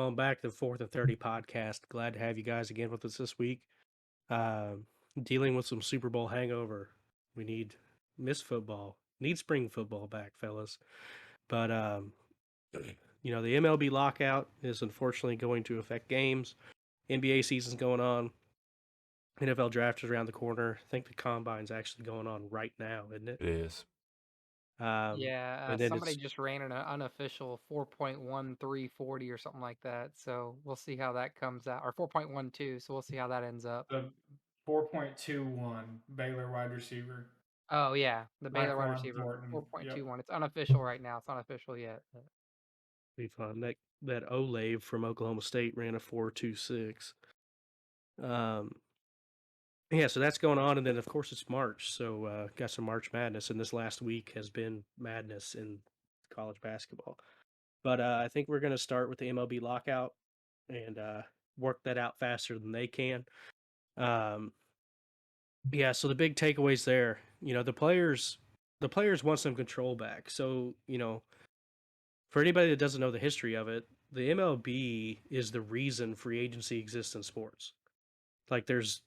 Welcome back to the 4th and 30 podcast. Glad to have you guys again with us this week. Um, Dealing with some Super Bowl hangover. We need miss football. Need spring football back, fellas. But the MLB lockout is unfortunately going to affect games. NBA season's going on. NFL draft is around the corner. I think the combine's actually going on right now, isn't it? It is. Yeah, And then somebody it's just ran an unofficial 4.1340 or something like that. So we'll see how that comes out, or 4.12. So we'll see how that ends up. The 4.21 Baylor wide receiver. Oh yeah, the Baylor wide Raekwon receiver, Thornton. 4.21. It's unofficial right now. It's not official yet. be fun. That Olave from Oklahoma State ran a 4.26. Yeah, so that's going on, and then of course it's March, so got some March Madness, and this last week has been madness in college basketball. But I think we're going to start with the MLB lockout and work that out faster than they can. Yeah, so the big takeaways there, the players want some control back. So for anybody that doesn't know the history of it, the MLB is the reason free agency exists in sports. Like there's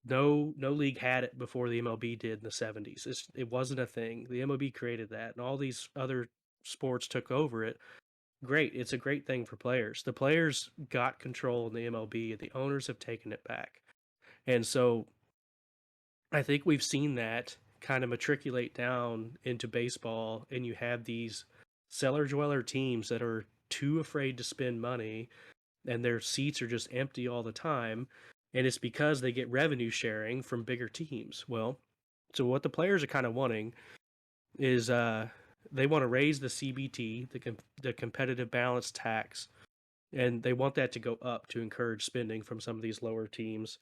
no league had it before the MLB did in the 70s. It wasn't a thing. The MLB created that, and all these other sports took over it. Great, it's a great thing for players. The players got control in the MLB, and the owners have taken it back. And so I think we've seen that kind of matriculate down into baseball, and you have these cellar dweller teams that are too afraid to spend money, and their seats are just empty all the time, and it's because they get revenue sharing from bigger teams. Well, so what the players are kind of wanting is they want to raise the CBT, the competitive balance tax, and they want that to go up to encourage spending from some of these lower teams.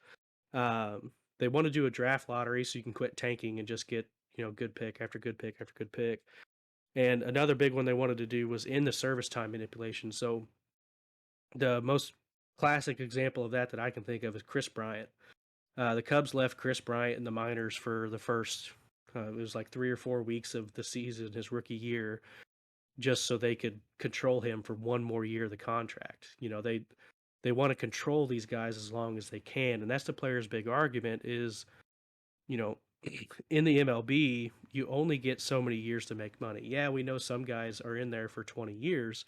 They want to do a draft lottery so you can quit tanking and just get good pick after good pick after good pick. And another big one they wanted to do was in the service time manipulation. So the most classic example of that I can think of is Chris Bryant. The Cubs left Chris Bryant in the minors for the first, it was like 3 or 4 weeks of the season, his rookie year, just so they could control him for one more year of the contract. They want to control these guys as long as they can, and that's the players' big argument is, in the MLB, you only get so many years to make money. Yeah, we know some guys are in there for 20 years,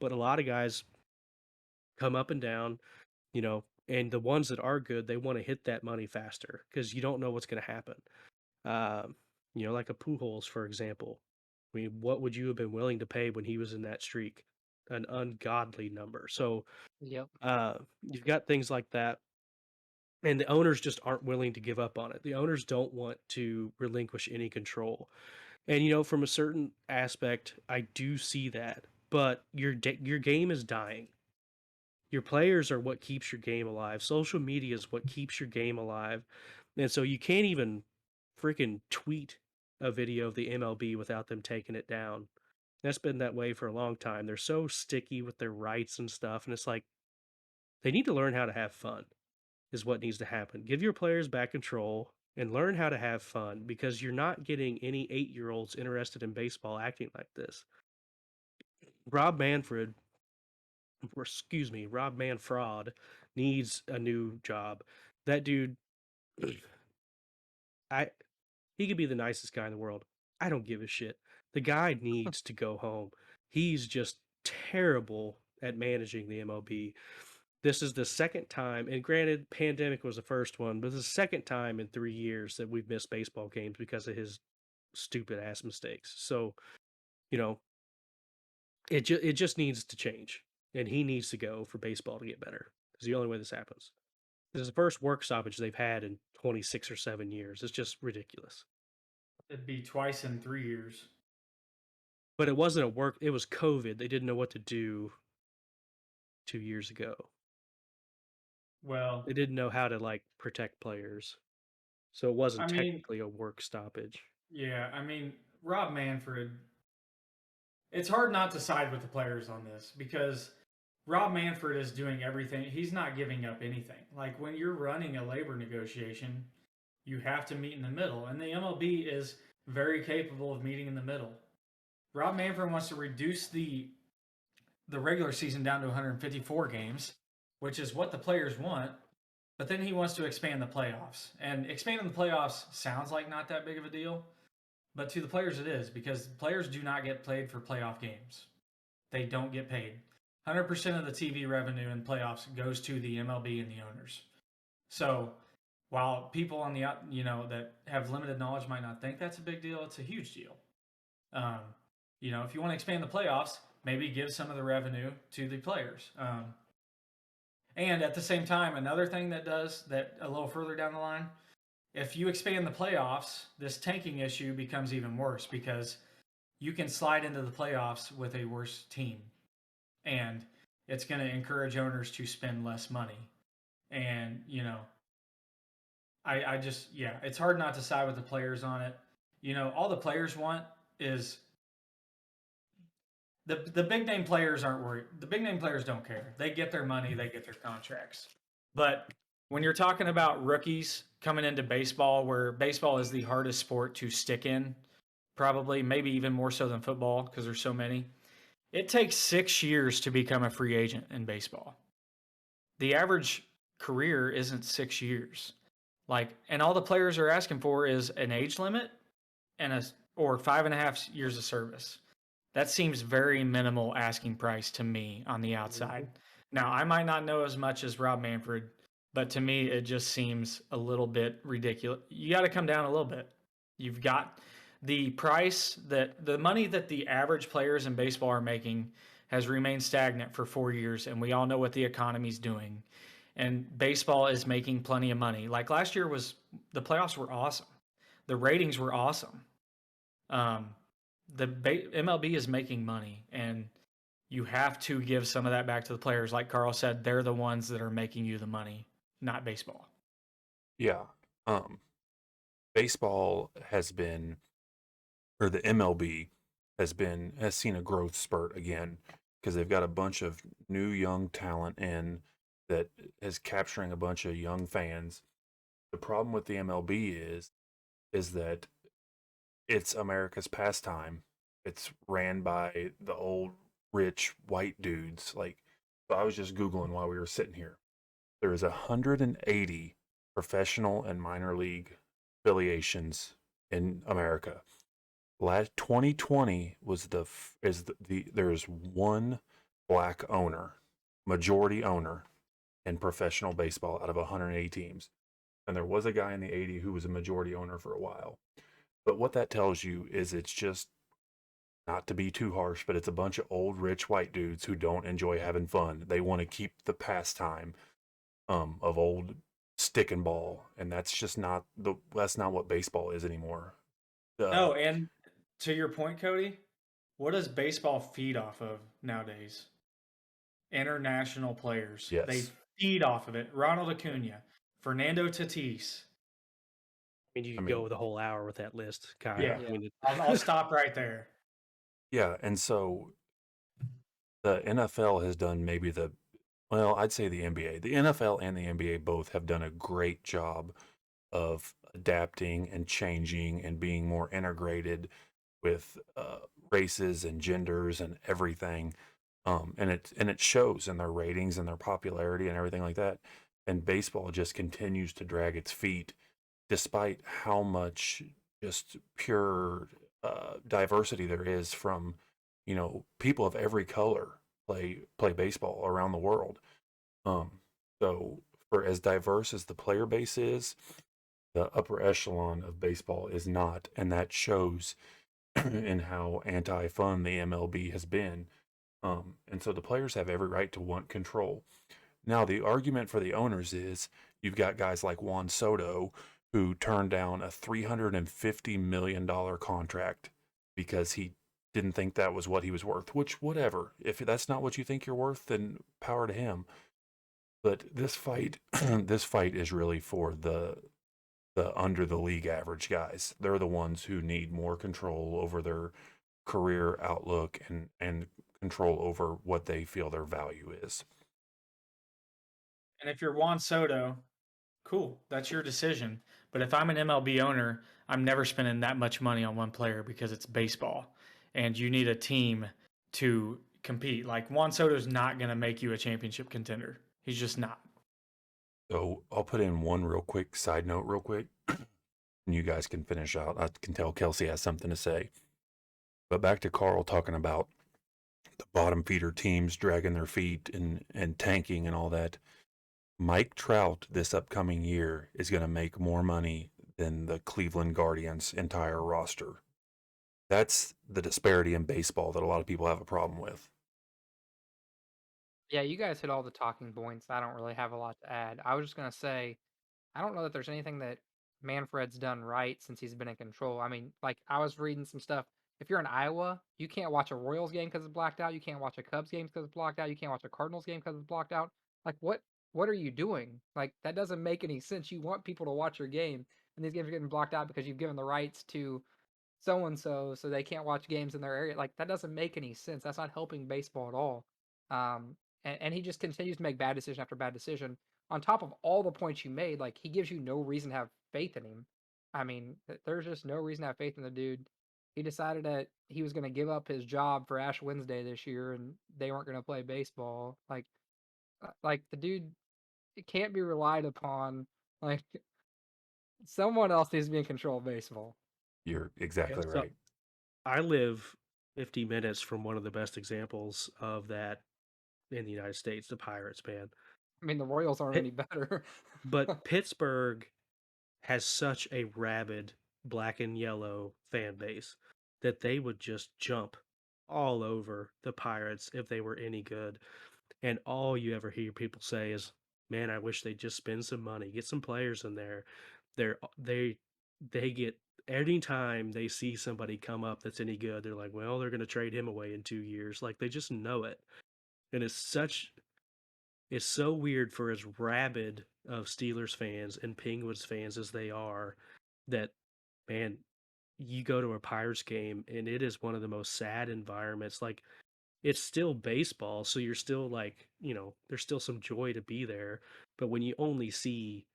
but a lot of guys come up and down, and the ones that are good, they want to hit that money faster because you don't know what's going to happen. Like a Pujols, for example. I mean, what would you have been willing to pay when he was in that streak? An ungodly number. So, Yep. you've got things like that, and the owners just aren't willing to give up on it. The owners don't want to relinquish any control. And from a certain aspect, I do see that, but your game is dying. Your players are what keeps your game alive. Social media is what keeps your game alive. And so you can't even freaking tweet a video of the MLB without them taking it down. That's been that way for a long time. They're so sticky with their rights and stuff. And it's like, they need to learn how to have fun, is what needs to happen. Give your players back control and learn how to have fun because you're not getting any 8-year-olds interested in baseball acting like this. Rob Manfred Rob Manfred needs a new job. That dude, I he could be the nicest guy in the world. I don't give a shit. The guy needs to go home. He's just terrible at managing the MLB. This is the second time, and granted, pandemic was the first one, but this is the second time in 3 years that we've missed baseball games because of his stupid ass mistakes. So, you know, it just needs to change, and he needs to go for baseball to get better. It's the only way this happens. This is the first work stoppage they've had in 26 or 7 years. It's just ridiculous. It'd be twice in 3 years. But it wasn't a work, it was COVID. They didn't know what to do 2 years ago. Well, They didn't know how to like protect players. So it wasn't I mean, technically a work stoppage. yeah, I mean, Rob Manfred, it's hard not to side with the players on this because Rob Manfred is doing everything. He's not giving up anything. Like when you're running a labor negotiation, you have to meet in the middle, and the MLB is very capable of meeting in the middle. Rob Manfred wants to reduce the the regular season down to 154 games, which is what the players want. But then he wants to expand the playoffs. And expanding the playoffs sounds like not that big of a deal. But to the players, it is, because players do not get paid for playoff games. They don't get paid. 100% of the TV revenue in playoffs goes to the MLB and the owners. So while people on the that have limited knowledge might not think that's a big deal, it's a huge deal. If you want to expand the playoffs, maybe give some of the revenue to the players. And at the same time, another thing that does that a little further down the line, if you expand the playoffs, this tanking issue becomes even worse because you can slide into the playoffs with a worse team. And it's going to encourage owners to spend less money. And, it's hard not to side with the players on it. All the players want is the big name players aren't worried. The big name players don't care. They get their money, they get their contracts. But when you're talking about rookies coming into baseball, where baseball is the hardest sport to stick in, probably, maybe even more so than football because there's so many, it takes 6 years to become a free agent in baseball. The average career isn't 6 years. And all the players are asking for is an age limit or 5.5 years of service. That seems very minimal asking price to me on the outside. Now, I might not know as much as Rob Manfred, but to me, it just seems a little bit ridiculous. You got to come down a little bit. You've got the price the money that the average players in baseball are making has remained stagnant for 4 years, and we all know what the economy's doing. And baseball is making plenty of money. Like last year the playoffs were awesome. The ratings were awesome. The MLB is making money, and you have to give some of that back to the players. Like Carl said, they're the ones that are making you the money, not baseball. Yeah. Baseball has been, or the MLB has seen a growth spurt again because they've got a bunch of new young talent in that is capturing a bunch of young fans. The problem with the MLB is that it's America's pastime. It's ran by the old rich white dudes. So I was just Googling while we were sitting here. There is 180 professional and minor league affiliations in America. Last 2020 was there's one black owner, majority owner in professional baseball out of 180 teams. And there was a guy in the 80 who was a majority owner for a while. But what that tells you is it's just, not to be too harsh, but it's a bunch of old rich white dudes who don't enjoy having fun. They want to keep the pastime of old stick and ball, and that's just not what baseball is anymore. No, and to your point, Cody, what does baseball feed off of nowadays? International players. Yes. They feed off of it. Ronald Acuna, Fernando Tatis. You could go the whole hour with that list, Kyle. Yeah. I'll stop right there. Yeah, and so the NFL has done I'd say the NBA. The NFL and the NBA both have done a great job of adapting and changing and being more integrated with races and genders and everything. And it shows in their ratings and their popularity and everything like that. And baseball just continues to drag its feet despite how much just pure diversity there is from, people of every color play baseball around the world. So for as diverse as the player base is, the upper echelon of baseball is not, and that shows in how anti-fun the MLB has been. And so the players have every right to want control. Now, the argument for the owners is you've got guys like Juan Soto who turned down a $350 million contract because he didn't think that was what he was worth, which, whatever. If that's not what you think you're worth, then power to him. But this fight is really for the under the league average guys. They're the ones who need more control over their career outlook and control over what they feel their value is. And if you're Juan Soto, cool, that's your decision. But if I'm an MLB owner, I'm never spending that much money on one player because it's baseball. And you need a team to compete. Like Juan Soto's not going to make you a championship contender. He's just not. So I'll put in one real quick side note, real quick, and you guys can finish out. I can tell Kelsey has something to say. But back to Carl talking about the bottom feeder teams dragging their feet and tanking and all that. Mike Trout this upcoming year is going to make more money than the Cleveland Guardians' entire roster. That's the disparity in baseball that a lot of people have a problem with. Yeah, you guys hit all the talking points. I don't really have a lot to add. I was just gonna say, I don't know that there's anything that Manfred's done right since he's been in control. I mean, like I was reading some stuff. If you're in Iowa, you can't watch a Royals game because it's blacked out. You can't watch a Cubs game because it's blocked out. You can't watch a Cardinals game because it's blocked out. Like what are you doing? Like that doesn't make any sense. You want people to watch your game, and these games are getting blocked out because you've given the rights to so and so they can't watch games in their area. Like that doesn't make any sense. That's not helping baseball at all. And he just continues to make bad decision after bad decision. On top of all the points you made, like he gives you no reason to have faith in him. I mean, there's just no reason to have faith in the dude. He decided that he was going to give up his job for Ash Wednesday this year, and they weren't going to play baseball. Like the dude, it can't be relied upon. Like someone else needs to be in control of baseball. You're Yeah, exactly so right. I live 50 minutes from one of the best examples of that in the United States, the Pirates, man. I mean, the Royals aren't any Pitt, better. but Pittsburgh has such a rabid black and yellow fan base that they would just jump all over the Pirates if they were any good. And all you ever hear people say is, "Man, I wish they'd just spend some money, get some players in there." They're they get anytime they see somebody come up that's any good, they're like, "Well, they're going to trade him away in 2 years." Like they just know it, and it's so weird for as rabid of Steelers fans and Penguins fans as they are that, man, you go to a Pirates game and it is one of the most sad environments. Like it's still baseball, so you're still like, there's still some joy to be there. But when you only see,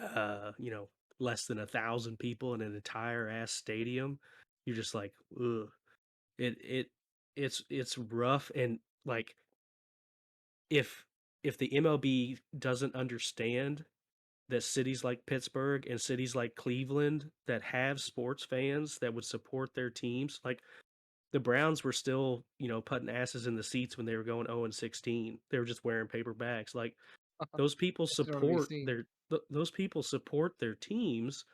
uh, you know, less than 1,000 people in an entire ass stadium, you're just like, ugh. It it it's rough and like if the MLB doesn't understand that cities like Pittsburgh and cities like Cleveland that have sports fans that would support their teams, like the Browns were still, putting asses in the seats when they were going 0-16. They were just wearing paper bags. Like those people It's still to be support seen. those people support their teams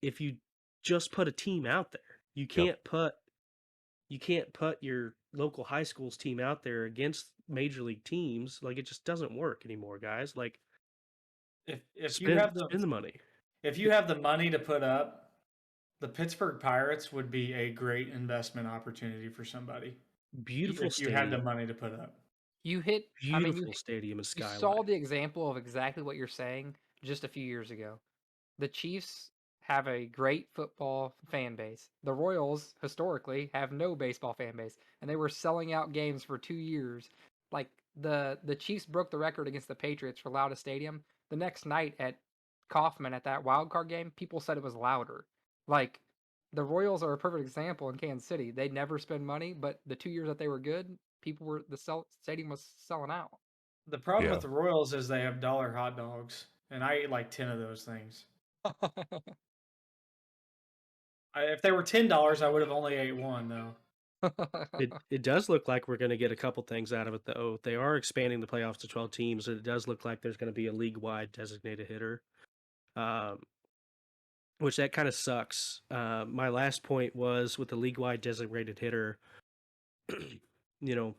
if you just put a team out there. You Yep. can't put your local high school's team out there against major league teams. Like it just doesn't work anymore, guys. Like If you spend have the spend the money. money to put up, the Pittsburgh Pirates would be a great investment opportunity for somebody. Beautiful If you had the stadium. money to put up. I mean, Beautiful stadium and you saw skyline. the example of exactly what you're saying just a few years ago. The Chiefs have a great football fan base. The Royals historically have no baseball fan base, and they were selling out games for 2 years. Like the Chiefs broke the record against the Patriots for loudest stadium. The next night at Kauffman at that wild card game, people said it was louder. Like the Royals are a perfect example in Kansas City. They never spend money, but the 2 years that they were good, stadium was selling out. The problem Yeah. with the Royals is they have dollar hot dogs, and I ate like 10 of those things. If they were $10, I would have only ate one though. It does look like we're going to get a couple things out of it, though. They are expanding the playoffs to 12 teams, and it does look like there's going to be a league-wide designated hitter, um, which that kind of sucks. My last point was with the league-wide designated hitter. you know,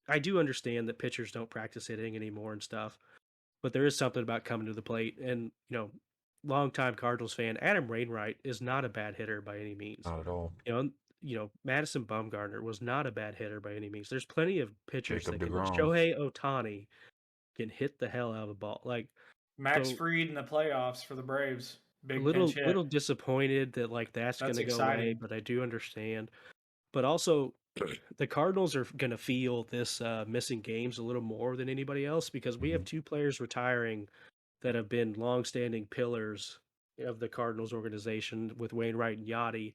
I do understand that pitchers don't practice hitting anymore and stuff, but there is something about coming to the plate. And longtime Cardinals fan Adam Wainwright is not a bad hitter by any means. Not at all. Madison Bumgarner was not a bad hitter by any means. There's plenty of pitchers Jacob that can. DeGrom. Shohei Ohtani can hit the hell out of the ball. Like Max so, Fried in the playoffs for the Braves. a Big pinch little hit. disappointed that like that's going That's to go away, exciting. but I do understand. But also, the Cardinals are going to feel this missing games a little more than anybody else because we have Mhm. 2 players retiring that have been longstanding pillars of the Cardinals organization with Wainwright and Yachty.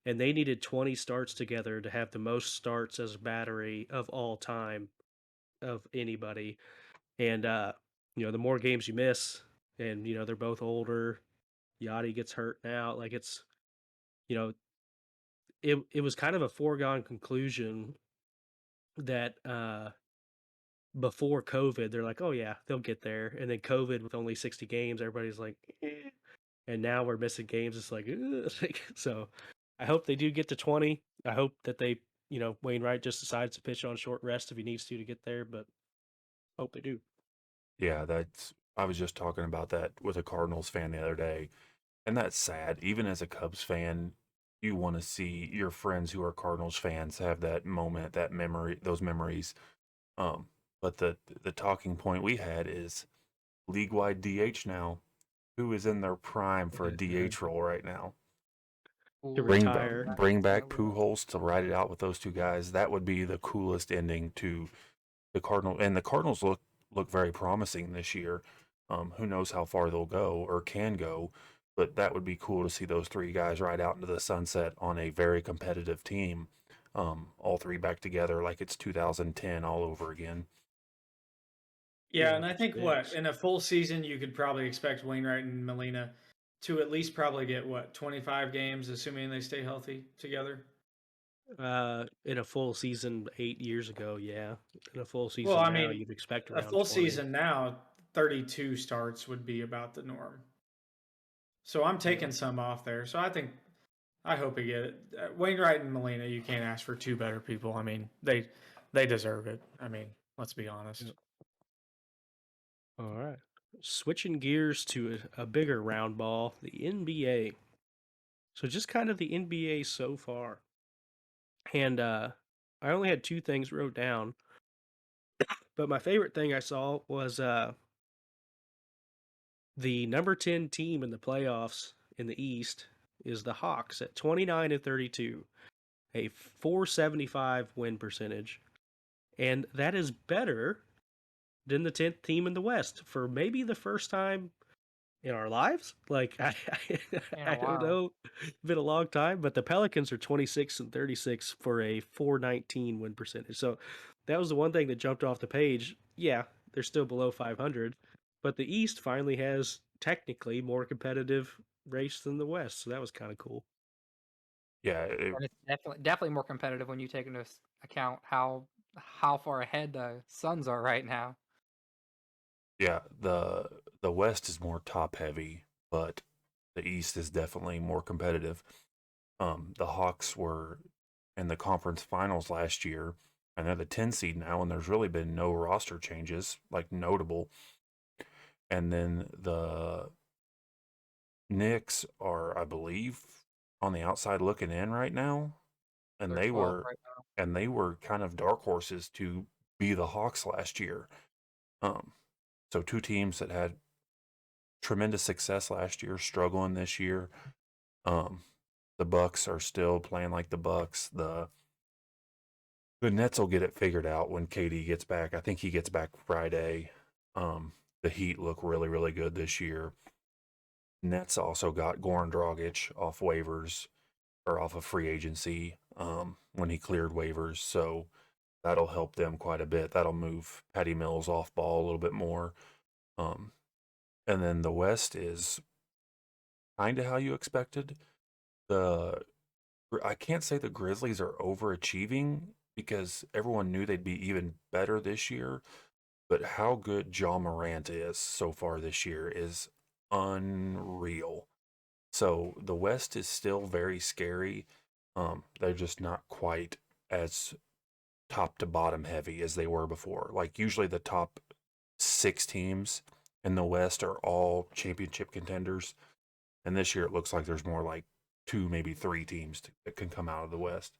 and they needed 20 starts together to have the most starts as a battery of all time of anybody. And the more games you miss, and they're both older. Yachty gets hurt now. Like it's you know it was kind of a foregone conclusion that before COVID, they're like, oh yeah, they'll get there. And then COVID with only 60 games, everybody's like, eh. And now we're missing games. It's like, so I hope they do get to 20. I hope that Wainwright just decides to pitch on short rest if he needs to get there, but hope they do. Yeah, I was just talking about that with a Cardinals fan the other day, and that's sad. Even as a Cubs fan, you want to see your friends who are Cardinals fans have that moment, that memory, those memories. Um, but the talking point we had is league-wide DH now. Who is in their prime for a DH role right now? To Bring retire. bring back Pujols to ride it out with those two guys. That would be the coolest ending to the Cardinals. And the Cardinals look very promising this year. Who knows how far they'll go or can go, but that would be cool to see those three guys ride out into the sunset on a very competitive team. All three back together like it's 2010 all over again. Yeah, Yeah, and I think stinks. in a full season you could probably expect Wainwright and Molina to at least probably get 25 games, assuming they stay healthy together. In a full season 8 years ago, yeah. In a full Well, season I now, mean, you'd expect a around full 20. season now, 32 starts would be about the norm. So I'm Yeah. taking some off there. So I hope he get it. Wainwright and Molina, you can't ask for two better people. I mean, they deserve it. I mean, let's be honest. Yep. All right. Switching gears to a bigger round ball, the NBA. So just kind of the NBA so far. And I only had two things wrote down, but my favorite thing I saw was the number 10 team in the playoffs in the East is the Hawks at 29-32, a 475 win percentage. And that is better than the 10th team in the West for maybe the first time in our lives. Like I don't know, it's been a long time, but the Pelicans are 26-36 for a 419 win percentage. So that was the one thing that jumped off the page. Yeah, they're still below 500, but the East finally has technically more competitive race than the West. So that was kind of cool. Yeah, And it's definitely more competitive when you take into account how far ahead the Suns are right now. yeah. The West is more top heavy, but the East is definitely more competitive. The Hawks were in the conference finals last year, and they're the 10 seed now, and there's really been no roster changes, like notable. And then the Knicks are, I believe, on the outside looking in right now, and They're they 12 were right now. and they were kind of dark horses to be the Hawks last year. Um, so two teams that had tremendous success last year, struggling this year. Um, the Bucks are still playing like the Bucks. The Nets will get it figured out when KD gets back. I think he gets back Friday. The Heat look really, really good this year. Nets also got Goran Dragic off waivers or off of free agency when he cleared waivers. So that'll help them quite a bit. That'll move Patty Mills off ball a little bit more. Um, and then the West is kind of how you expected. I can't say the Grizzlies are overachieving because everyone knew they'd be even better this year. But how good John Morant is so far this year is unreal. So the West is still very scary. They're just not quite as top to bottom heavy as they were before. Like usually the top 6 teams in the West are all championship contenders. And this year it looks like there's more like 2, maybe 3 teams that can come out of the West.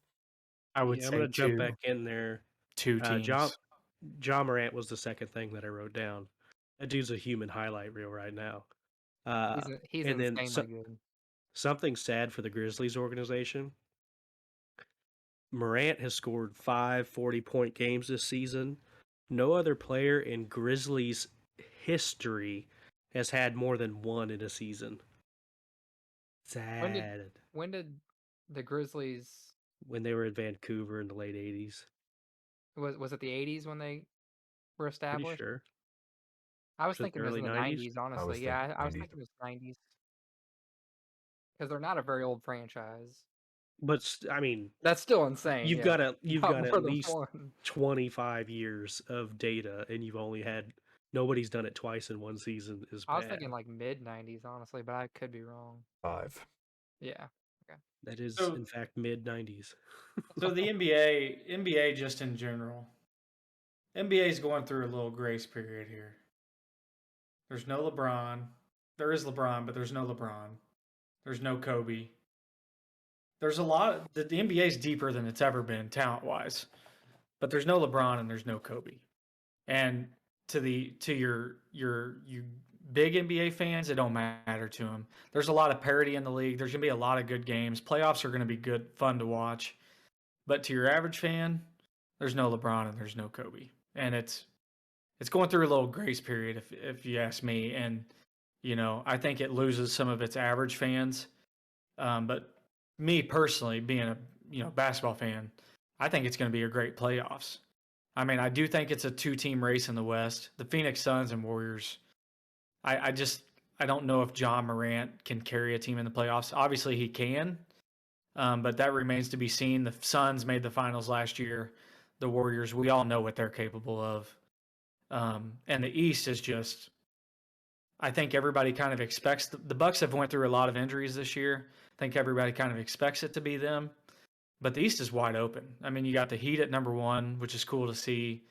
I would Yeah, I'm say gonna jump back in there. two teams. John Morant was the second thing that I wrote down. That dude's a human highlight reel right now. Uh, He's and then insanely good. something sad for the Grizzlies organization. Morant has scored 5 40-point games this season. No other player in Grizzlies history has had more than one in a season. When did Sad. when did The Grizzlies when they were in Vancouver in the late 80s. was it the 80s when they were Pretty established? sure. I was Was it the thinking it was early in the 90s? 90s, I honestly. was Yeah, thinking I was 90s. thinking it was 90s because they're not a very old franchise. But I mean, That's still insane. you've Yeah, got not at more than least one. 25 years of data, and you've only had nobody's done it twice in one season is I was bad. thinking like mid 90s, honestly, but I could be wrong. 5. Yeah. Okay. That is, So, in fact, mid 90s. so the NBA just in general, NBA is going through a little grace period here. There's no LeBron. There is LeBron, but there's no LeBron. There's no Kobe. There's a lot. The NBA is deeper than it's ever been talent wise, but there's no LeBron and there's no Kobe. And to you big NBA fans, it don't matter to them. There's a lot of parity in the league. There's gonna be a lot of good games. Playoffs are gonna be good, fun to watch. But to your average fan, there's no LeBron and there's no Kobe, and it's going through a little grace period, if you ask me. And I think it loses some of its average fans. But me personally, being a basketball fan, I think it's going to be a great playoffs. I mean, I do think it's a 2-team race in the West. The Phoenix Suns and Warriors. I don't know if John Morant can carry a team in the playoffs. Obviously, he can, but that remains to be seen. The Suns made the finals last year. The Warriors, we all know what they're capable of. And the East is just, I think everybody kind of expects the Bucks have went through a lot of injuries this year. I think everybody kind of expects it to be them, but the East is wide open. I mean, you got the Heat at number 1, which is cool to see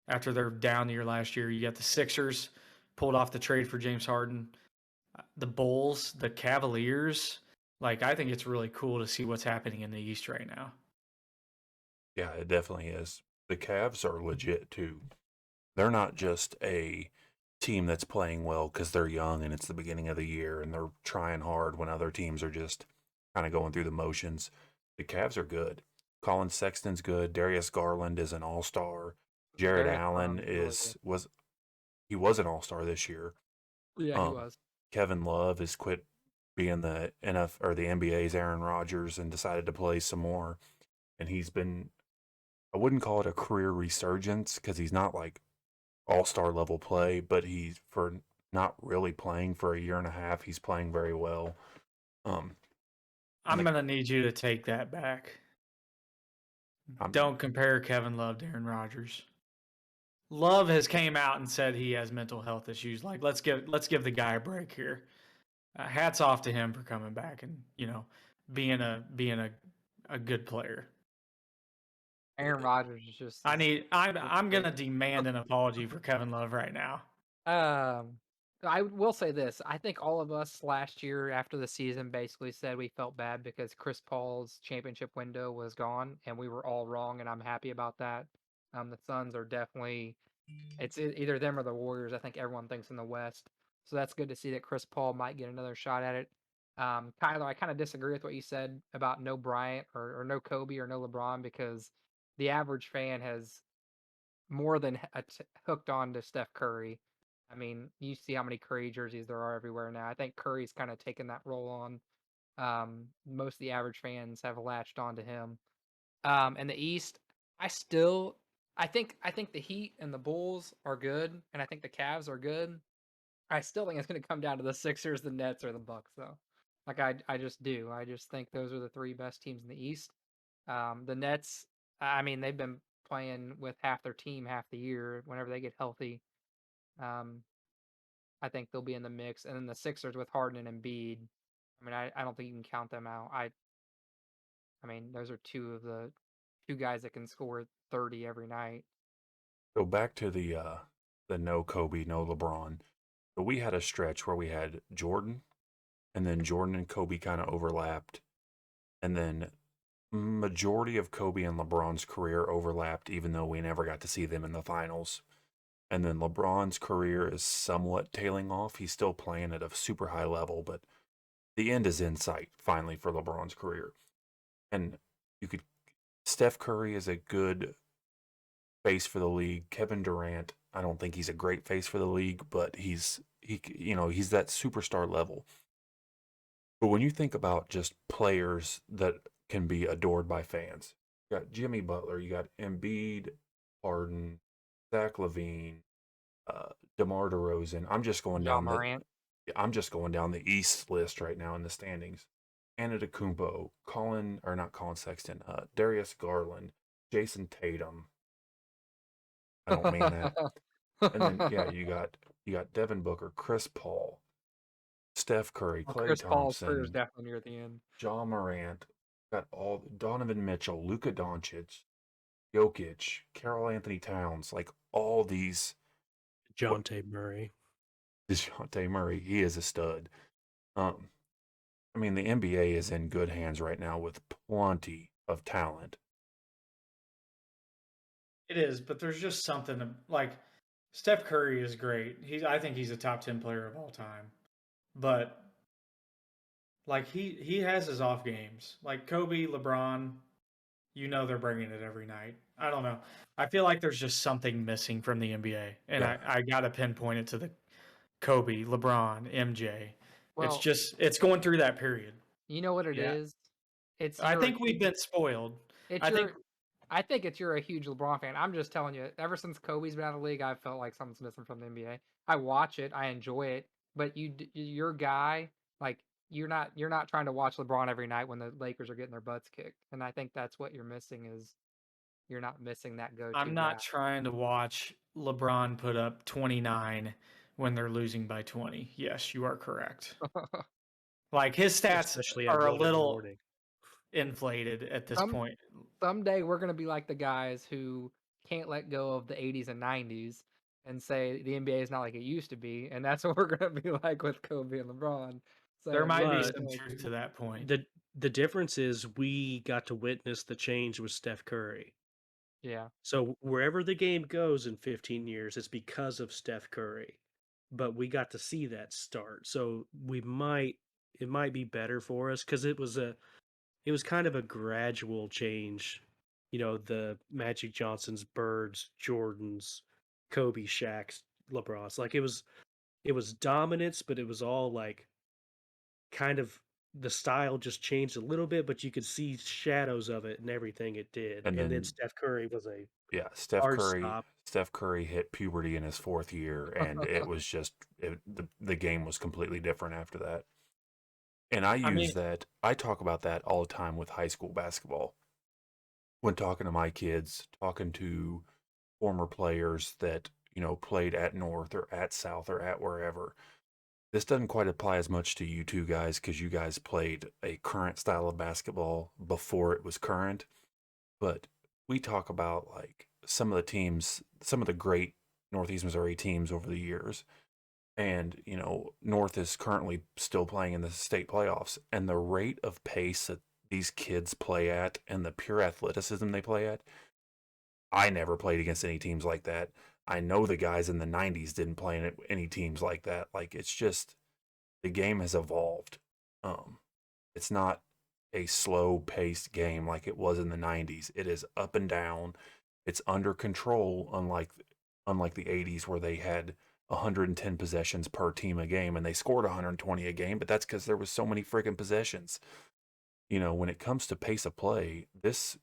after they're down the year last year. You got the Sixers pulled off the trade for James Harden, the Bulls, the Cavaliers. Like, I think it's really cool to see what's happening in the East right now. Yeah, it definitely is. The Cavs are legit too. They're not just a team that's playing well because they're young and it's the beginning of the year and they're trying hard when other teams are just kind of going through the motions. The Cavs are good. Colin Sexton's good. Darius Garland is an all-star. Jared Darius Allen Garland's really good. was an all-star this year. Yeah, he was. Kevin Love has quit being the the NBA's Aaron Rodgers and decided to play some more. And he's been, I wouldn't call it a career resurgence because he's not like all-star level play, but he's, for not really playing for a year and a half, he's playing very well. I'm going to need you to take that back. Don't compare Kevin Love to Aaron Rodgers. Love has came out and said he has mental health issues. Like, let's give the guy a break here. Hats off to him for coming back and being a good player. Aaron Rodgers is just. I'm gonna demand an apology for Kevin Love right now. I will say this. I think all of us last year after the season basically said we felt bad because Chris Paul's championship window was gone, and we were all wrong, and I'm happy about that. The Suns are definitely, it's either them or the Warriors. I think everyone thinks in the West. So that's good to see that Chris Paul might get another shot at it. Kyler, I kind of disagree with what you said about no Bryant or no Kobe or no LeBron because the average fan has more than hooked on to Steph Curry. I mean, you see how many Curry jerseys there are everywhere now. I think Curry's kind of taken that role on. Most of the average fans have latched onto him. And the East, I think the Heat and the Bulls are good, and I think the Cavs are good. I still think it's going to come down to the Sixers, the Nets, or the Bucks, though. Like I just do. I just think those are the 3 best teams in the East. The Nets, I mean, they've been playing with half their team half the year. Whenever they get healthy, I think they'll be in the mix. And then the Sixers with Harden and Embiid. I mean, I don't think you can count them out. I mean, those are 2 of the 2 guys that can score 30 every night. So back to the no Kobe, no LeBron. So we had a stretch where we had Jordan, and then Jordan and Kobe kind of overlapped, and then majority of Kobe and LeBron's career overlapped, even though we never got to see them in the finals. And then LeBron's career is somewhat tailing off. He's still playing at a super high level, but the end is in sight finally for LeBron's career. And Steph Curry is a good face for the league. Kevin Durant, I don't think he's a great face for the league, but he's that superstar level. But when you think about just players that can be adored by fans. You got Jimmy Butler, you got Embiid, Harden, Zach LaVine, DeMar DeRozan. John Morant. I'm just going down the East list right now in the standings. Antetokounmpo, not Colin Sexton, Darius Garland, Jason Tatum. I don't mean that. And then you got Devin Booker, Chris Paul, Steph Curry, Well, Klay Chris Paul's career is Thompson, definitely near the end. John Morant, got all Donovan Mitchell, Luka Doncic, Jokic, Karl Anthony Towns, like all these. DeJounte Murray. DeJounte Murray, he is a stud. I mean, the NBA is in good hands right now with plenty of talent. It is, but there's just something like Steph Curry is great. I think he's a top 10 player of all time. But like he has his off games. Like Kobe, LeBron, they're bringing it every night. I don't know. I feel like there's just something missing from the NBA, and Yeah. I got to pinpoint it to the Kobe, LeBron, MJ. Well, it's going through that period. you know what it Yeah. is? I think we've been spoiled. I think you're a huge LeBron fan. I'm just telling you, ever since Kobe's been out of the league, I've felt like something's missing from the NBA. I watch it, I enjoy it, but your guy, like you're not trying to watch LeBron every night when the Lakers are getting their butts kicked. And I think that's what you're missing is you're not missing that go-to I'm not guy. trying to watch LeBron put up 29 when they're losing by 20. Yes, you are correct. Like his stats Especially at are a Golden little Morning. inflated at this point. Someday we're gonna be like the guys who can't let go of the 80s and 90s and say the NBA is not like it used to be, and that's what we're gonna be like with Kobe and LeBron. So There might be But- some truth to that point. The difference is we got to witness the change with Steph Curry. yeah. So wherever the game goes in 15 years, it's because of Steph Curry. But we got to see that start. So it might be better for us because it was kind of a gradual change. The Magic Johnsons, Birds, Jordans, Kobe, Shaqs, LeBron's. Like it was dominance, but it was all like kind of the style just changed a little bit, but you could see shadows of it and everything it did. And And then then- Steph Curry was a Steph hard Curry. stop. Steph Curry hit puberty in his 4th year, and it was just the game was completely different after that. And I talk about that all the time with high school basketball. When talking to my kids, talking to former players that played at North or at South or at wherever. This doesn't quite apply as much to you two guys because you guys played a current style of basketball before it was current. But we talk about like some of the great Northeast Missouri teams over the years. And, North is currently still playing in the state playoffs. And the rate of pace that these kids play at and the pure athleticism they play at, I never played against any teams like that. I know the guys in the 90s didn't play in any teams like that. Like, it's just, the game has evolved. It's not a slow-paced game like it was in the 90s. It is up and down. It's under control, unlike the 80s where they had 110 possessions per team a game and they scored 120 a game, but that's because there was so many freaking possessions. When it comes to pace of play, this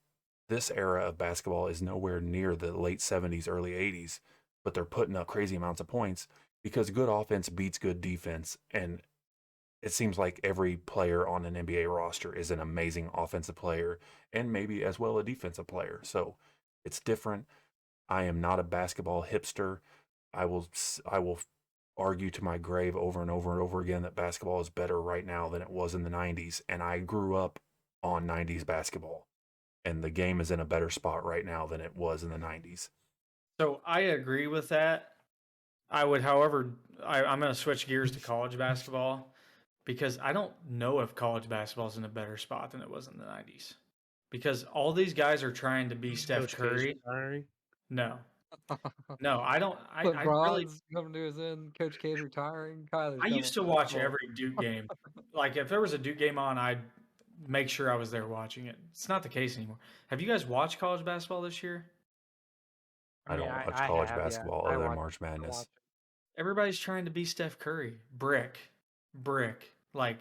era of basketball is nowhere near the late 70s, early 80s, but they're putting up crazy amounts of points because good offense beats good defense. And it seems like every player on an NBA roster is an amazing offensive player and maybe as well a defensive player. So it's different. I am not a basketball hipster. I will argue to my grave over and over and over again that basketball is better right now than it was in the 90s. And I grew up on 90s basketball. And the game is in a better spot right now than it was in the 90s. So I agree with that. I would, however, I'm going to switch gears to college basketball because I don't know if college basketball is in a better spot than it was in the 90s. Because all these guys are trying to be Steph Coach K's Curry. retiring. No, I don't. I really. LeBron's coming to his end. Coach K's retiring. Kyler's I done used with to watch basketball. every Duke game. Like if there was a Duke game on, I'd make sure I was there watching it. It's not the case anymore. Have you guys watched college basketball this year? I don't mean, watch I college have, yeah. basketball I other than watch- March I Madness. watch it. Everybody's trying to be Steph Curry. Brick. Like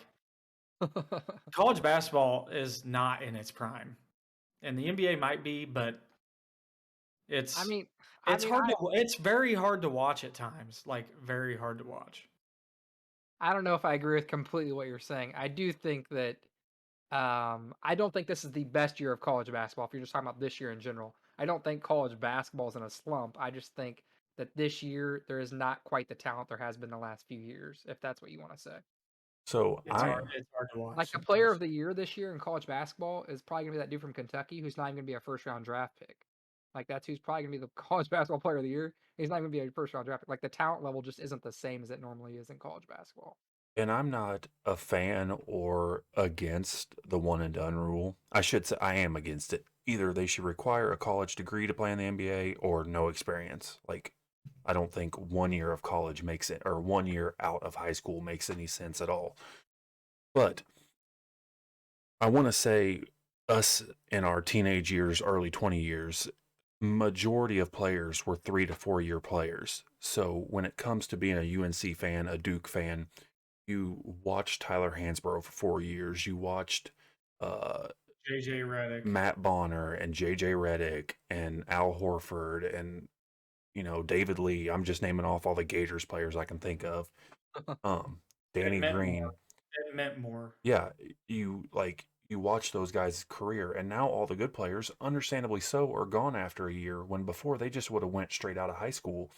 College basketball is not in its prime, and the NBA might be, but I it's mean, it's hard to it's very hard to watch at times, like very hard to watch. I don't know if I agree with completely what you're saying. I do think that I don't think this is the best year of college basketball. If you're just talking about this year in general, I don't think college basketball is in a slump. I just think that this year there is not quite the talent there has been the last few years, if that's what you want to say. So It's hard to watch. Like the player of the year this year in college basketball is probably gonna be that dude from Kentucky who's not even gonna be a first round draft pick. Like that's who's probably gonna be the college basketball player of the year. He's not gonna be a first round draft pick. Like the talent level just isn't the same as it normally is in college basketball. and I'm not a fan or against the one and done rule. I should say I am against it. Either they should require a college degree to play in the NBA or no experience. Like, I don't think 1 year of college makes it, or 1 year out of high school makes any sense at all. But I want to say, us in our teenage years, early 20 years, majority of players were 3 to 4 year players. So when it comes to being a UNC fan, a Duke fan, you watched Tyler Hansborough for 4 years. You watched JJ Redick, Matt Bonner and JJ Redick and Al Horford and David Lee. I'm just naming off all the Gators players I can think of. Danny Green. It meant more. Yeah, you watch those guys' career, and now all the good players, understandably so, are gone after a year. When before they just would have went straight out of high school.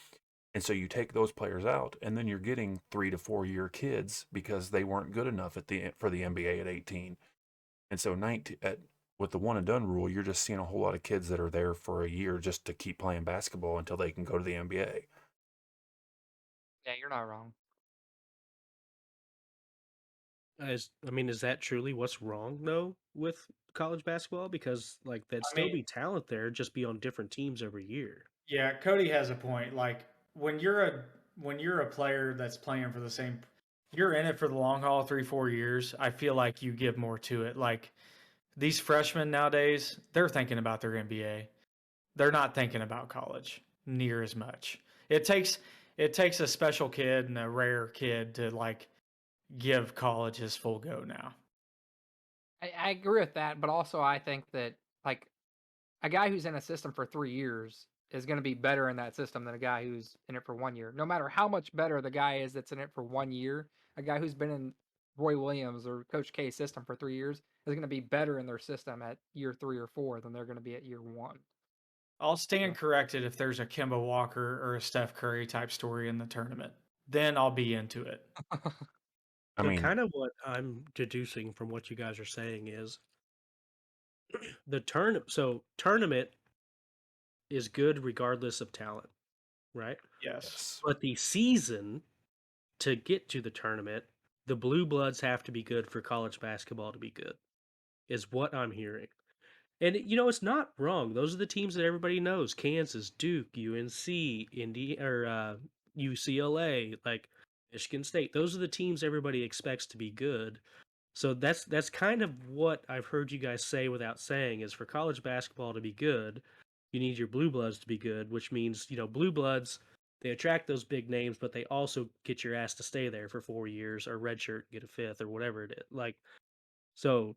And so you take those players out, and then you're getting 3 to 4 year kids because they weren't good enough for the NBA at 18. And so with the one and done rule, you're just seeing a whole lot of kids that are there for a year just to keep playing basketball until they can go to the NBA. Yeah, you're not wrong. Is that truly what's wrong though with college basketball? Because like there'd still be talent there, just be on different teams every year. Yeah, Cody has a point. Like when you're a player that's playing for the same, you're in it for the long haul, 3-4 years. I feel like you give more to it. Like these freshmen nowadays, they're thinking about their NBA. They're not thinking about college near as much. It takes a special kid and a rare kid to like give college his full go now. I agree with that, but also I think that like a guy who's in a system for 3 years is going to be better in that system than a guy who's in it for 1 year. No matter how much better the guy is that's in it for 1 year, a guy who's been in Roy Williams or Coach K's system for 3 years is going to be better in their system at year 3 or 4 than they're going to be at year 1. I'll stand corrected if there's a Kemba Walker or a Steph Curry type story in the tournament. Then I'll be into it. I mean, kind of what I'm deducing from what you guys are saying is the tournament is good regardless of talent, right? Yes. But the season to get to the tournament, the Blue Bloods have to be good for college basketball to be good, is what I'm hearing. And it's not wrong. Those are the teams that everybody knows: Kansas, Duke, UNC, UCLA, like Michigan State. Those are the teams everybody expects to be good. So that's kind of what I've heard you guys say without saying is for college basketball to be good, you need your Blue Bloods to be good, which means, Blue Bloods, they attract those big names, but they also get your ass to stay there for 4 years or redshirt, get a fifth or whatever it is. Like, so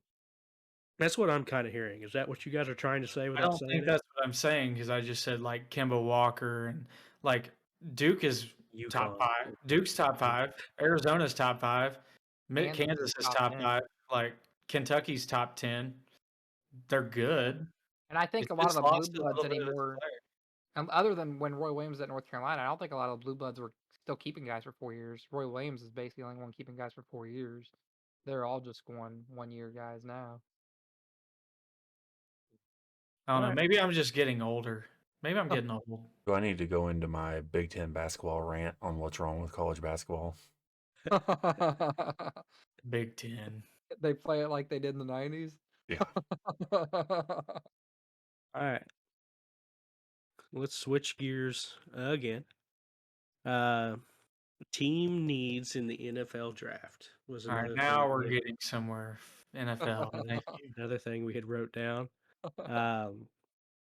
that's what I'm kind of hearing. Is that what you guys are trying to say I without don't saying think it? that's what I'm saying because I just said like Kemba Walker and like Duke is top UConn. 5. Duke's top 5. Arizona's top 5. Kansas is top 10. 5. Like Kentucky's top 10. They're good. And I think It's a lot of just the lost Blue a Bloods little bit of its anymore, flair. other than when Roy Williams was at North Carolina, I don't think a lot of Blue Bloods were still keeping guys for 4 years. Roy Williams is basically the only one keeping guys for 4 years. They're all just going 1 year guys now. I don't know. Alright. Maybe I'm just getting older. Maybe I'm getting old. do I need to go into my Big Ten basketball rant on what's wrong with college basketball? Big 10. They play it like they did in the 90s. Yeah. All right. Let's switch gears again. Team needs in the NFL draft was All right, another now thing we're getting somewhere. NFL. Thank you. Another thing we had wrote down.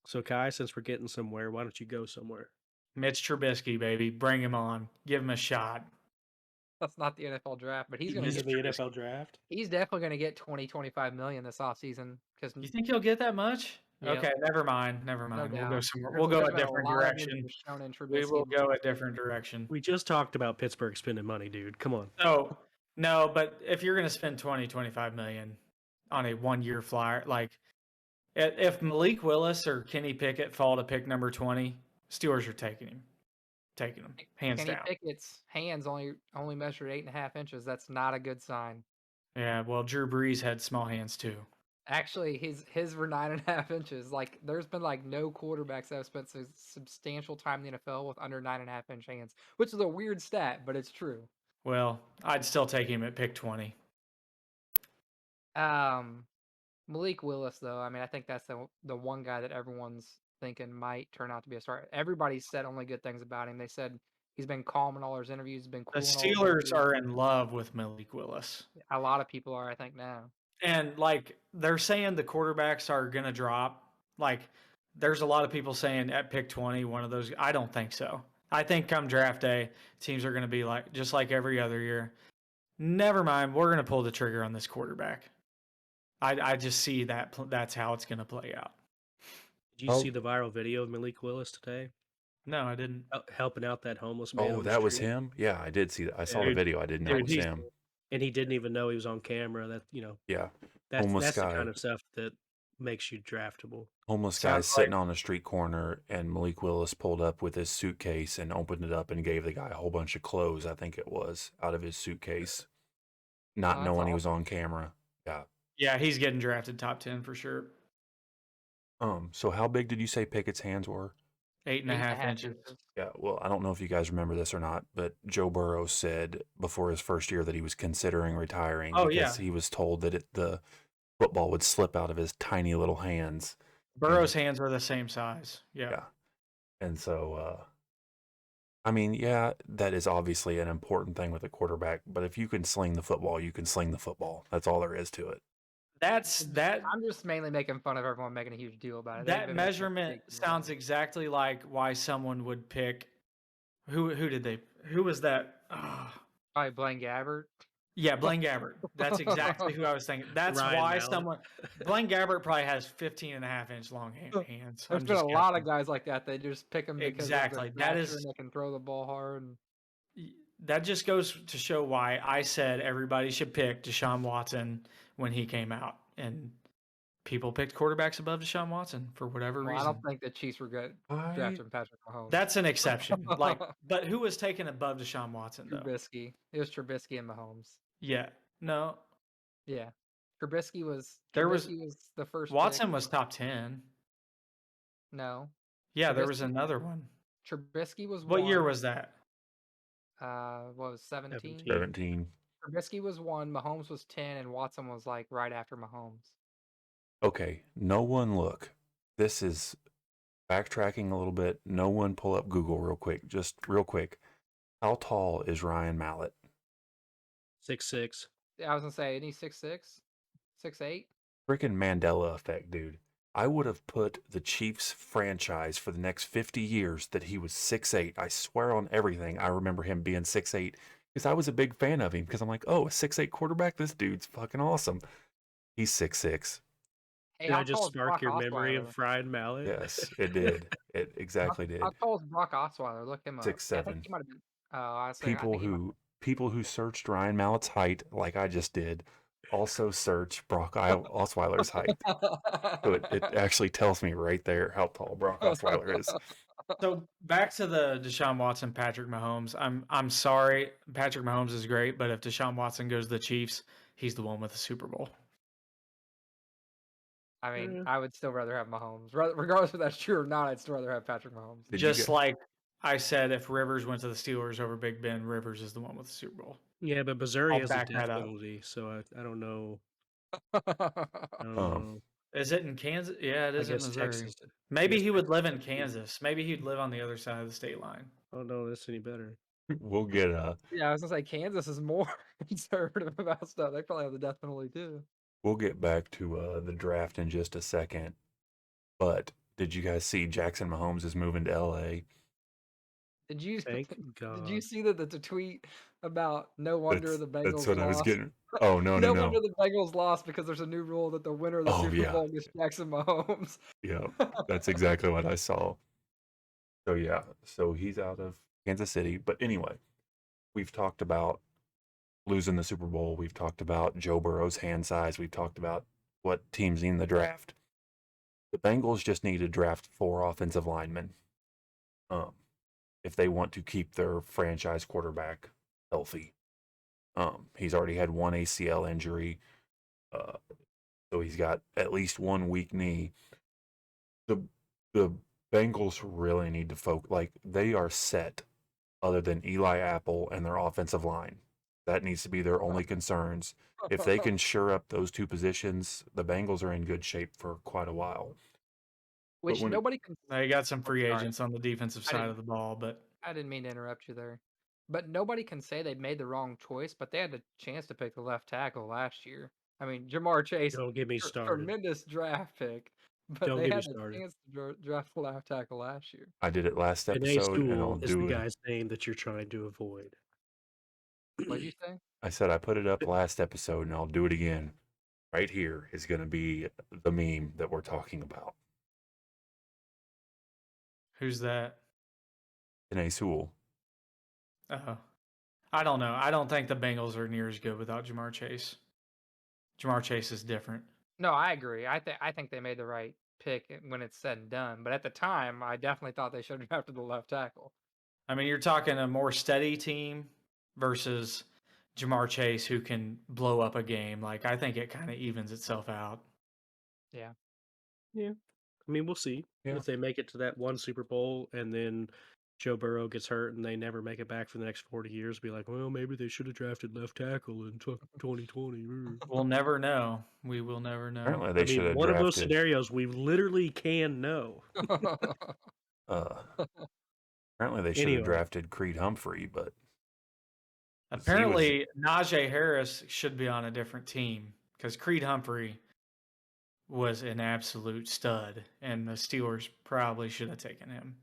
So Kai, since we're getting somewhere, why don't you go somewhere? Mitch Trubisky, baby. Bring him on. Give him a shot. That's not the NFL draft, but he's going to These are get the NFL draft. he's definitely going to get 25 million this offseason because You think he'll get that much? Yep. Okay, never mind. no We'll go doubt. somewhere. There's- We'll go there's a been different lot of direction. interest shown in We Trubisky will in go a this different direction. We just talked about Pittsburgh spending money, dude. Come on. So, no, but if you're going to spend 25 million on a 1-year flyer, like if Malik Willis or Kenny Pickett fall to pick number 20, Steelers are taking him. Taking him. Hands Kenny down. Pickett's hands only measured 8.5 inches. That's not a good sign. Yeah, well, Drew Brees had small hands too. Actually, his were 9.5 inches. Like, there's been like no quarterbacks that have spent substantial time in the NFL with under 9.5 inch hands, which is a weird stat, but it's true. Well, I'd still take him at pick 20. Malik Willis, though, I mean, I think that's the one guy that everyone's thinking might turn out to be a star. Everybody said only good things about him. They said he's been calm in all his interviews. He's been cool. The in all his Steelers interviews. are in love with Malik Willis. A lot of people are, I think, now. And like they're saying the quarterbacks are going to drop. Like there's a lot of people saying at pick 20, one of those. I don't think so. I think come draft day, teams are going to be like, just like every other year. Never mind. We're going to pull the trigger on this quarterback. I just see that that's how it's going to play out. Did you see the viral video of Malik Willis today? No, I didn't. Helping out that homeless man. Oh, on the that was street? him? Yeah, I did see that. I saw the Dude, video. I didn't know it was he's- him. And he didn't even know he was on camera. That Yeah. that's Homeless the guy. kind of stuff that makes you draftable. Homeless Sounds guy's sitting on a street corner, and Malik Willis pulled up with his suitcase and opened it up and gave the guy a whole bunch of clothes, I think it was, out of his suitcase, not that's knowing he was on camera. Yeah. Yeah, he's getting drafted top 10 for sure. So how big did you say Pickett's hands were? 8.5 inches. Yeah, well, I don't know if you guys remember this or not, but Joe Burrow said before his first year that he was considering retiring Oh, because yeah. he was told that the football would slip out of his tiny little hands. Burrow's hands are the same size. Yeah. Yeah. And so, I mean, yeah, that is obviously an important thing with a quarterback, but if you can sling the football, you can sling the football. That's all there is to it. That's I'm just mainly making fun of everyone making a huge deal about it. They've that been making a measurement big deal sounds about it. exactly like why someone would pick who was that? Probably Blaine Gabbert. Yeah, Blaine Gabbert. That's exactly who I was thinking. That's Ryan why Mallett. Blaine Gabbert probably has 15.5-inch long hands. There's been a lot of guys like that. They just pick them because Exactly. That That is is- they can throw the ball hard. And That just goes to show why I said everybody should pick Deshaun Watson when he came out, and people picked quarterbacks above Deshaun Watson for whatever well, I reason. don't think the Chiefs were good drafting Patrick Mahomes. That's an exception. But who was taken above Deshaun Watson though? Trubisky. It was Trubisky and Mahomes. Yeah, no, Yeah, Trubisky was. There was- Trubisky was the first. Watson pick. was top 10. No, Yeah, there was Trubisky- another one. Trubisky was. What year one. was that? What was 17? 17. Trubisky was 1. Mahomes was 10, and Watson was like right after Mahomes. Okay, no one look. This is backtracking a little bit. No one pull up Google real quick. Just real quick. How tall is Ryan Mallett? 6'6". I was gonna say, isn't he 6'6", 6'8"? Freaking Mandela effect, dude. I would have put the Chiefs franchise for the next 50 years that he was 6'8". I swear on everything, I remember him being 6'8", because I was a big fan of him, because I'm like, oh, a 6'8" quarterback? This dude's fucking awesome. He's 6'6". Hey, Did how I just tall is spark Brock your memory Osweiler? of Fried Mallett? Yes, it did. It exactly did. How tall is Brock Osweiler? Look him up. 6'7". I think he might have been. I think People who searched Ryan Mallett's height, like I just did, also search Brock Osweiler's height. So it actually tells me right there how tall Brock Osweiler is. So back to the Deshaun Watson, Patrick Mahomes. I'm sorry, Patrick Mahomes is great, but if Deshaun Watson goes to the Chiefs, he's the one with the Super Bowl. I mean, I would still rather have Mahomes. Regardless if that's true or not, I'd still rather have Patrick Mahomes. Did you Just get- like I said, if Rivers went to the Steelers over Big Ben, Rivers is the one with the Super Bowl. Yeah, but Missouri I'll has a back death that up. penalty, so I don't know. I don't know. Is it in Kansas? Yeah, it I is in guess Missouri. Texas. Maybe guess he would Texas live in does too. Kansas. Maybe he'd live on the other side of the state line. I don't know this any better. We'll get Yeah, I was gonna say Kansas is more conservative about stuff. They probably have the death penalty too. we'll get back to the draft in just a second. But did you guys see Jackson Mahomes is moving to LA? Did you Thank did you God. see the tweet about no wonder the That's Bengals what I was lost? getting. Oh, no, No wonder no. the Bengals lost because there's a new rule that the winner of the Oh, Super yeah. Bowl gets Jackson Mahomes. Yeah. That's exactly what I saw. So, yeah. So he's out of Kansas City. But anyway, we've talked about losing the Super Bowl. We've talked about Joe Burrow's hand size. We've talked about what teams need in the draft. The Bengals just need to draft 4 offensive linemen if they want to keep their franchise quarterback healthy. He's already had 1 ACL injury, so he's got at least 1 weak knee. The Bengals really need to focus. Like, they are set, other than Eli Apple and their offensive line. That needs to be their only concerns. If they can shore up those 2 positions, the Bengals are in good shape for quite a while. Which when it- nobody can. They got some free Sorry. agents on the defensive I side didn't- of the ball, but I didn't mean to interrupt you there. But nobody can say they made the wrong choice, but they had a chance to pick the left tackle last year. I mean, Jamar Chase, Don't get me started. tremendous draft pick, but Don't they get me had a started. chance to draft the left tackle last year. I did it last Panay episode, and I'll Sewell is the do it. guy's name that you're trying to avoid. What'd you say? I said I put it up last episode, and I'll do it again. Right here is going to be the meme that we're talking about. who's that? Panay Sewell. I don't know. I don't think the Bengals are near as good without Jamar Chase. Jamar Chase is different. No, I agree. I think they made the right pick when it's said and done. But at the time, I definitely thought they should have drafted the left tackle. I mean, you're talking a more steady team versus Jamar Chase, who can blow up a game. Like, I think it kind of evens itself out. Yeah. I mean, we'll see Yeah. if they make it to that 1 Super Bowl and then Joe Burrow gets hurt and they never make it back for the next 40 years. Be like, well, maybe they should have drafted left tackle in 2020. We'll never know. We will never know. Apparently, they I should mean, have one of those drafted. scenarios we literally can know. Apparently, they should have Anyway. drafted Creed Humphrey, but Apparently, Najee Harris should be on a different team because Creed Humphrey was an absolute stud, and the Steelers probably should have taken him.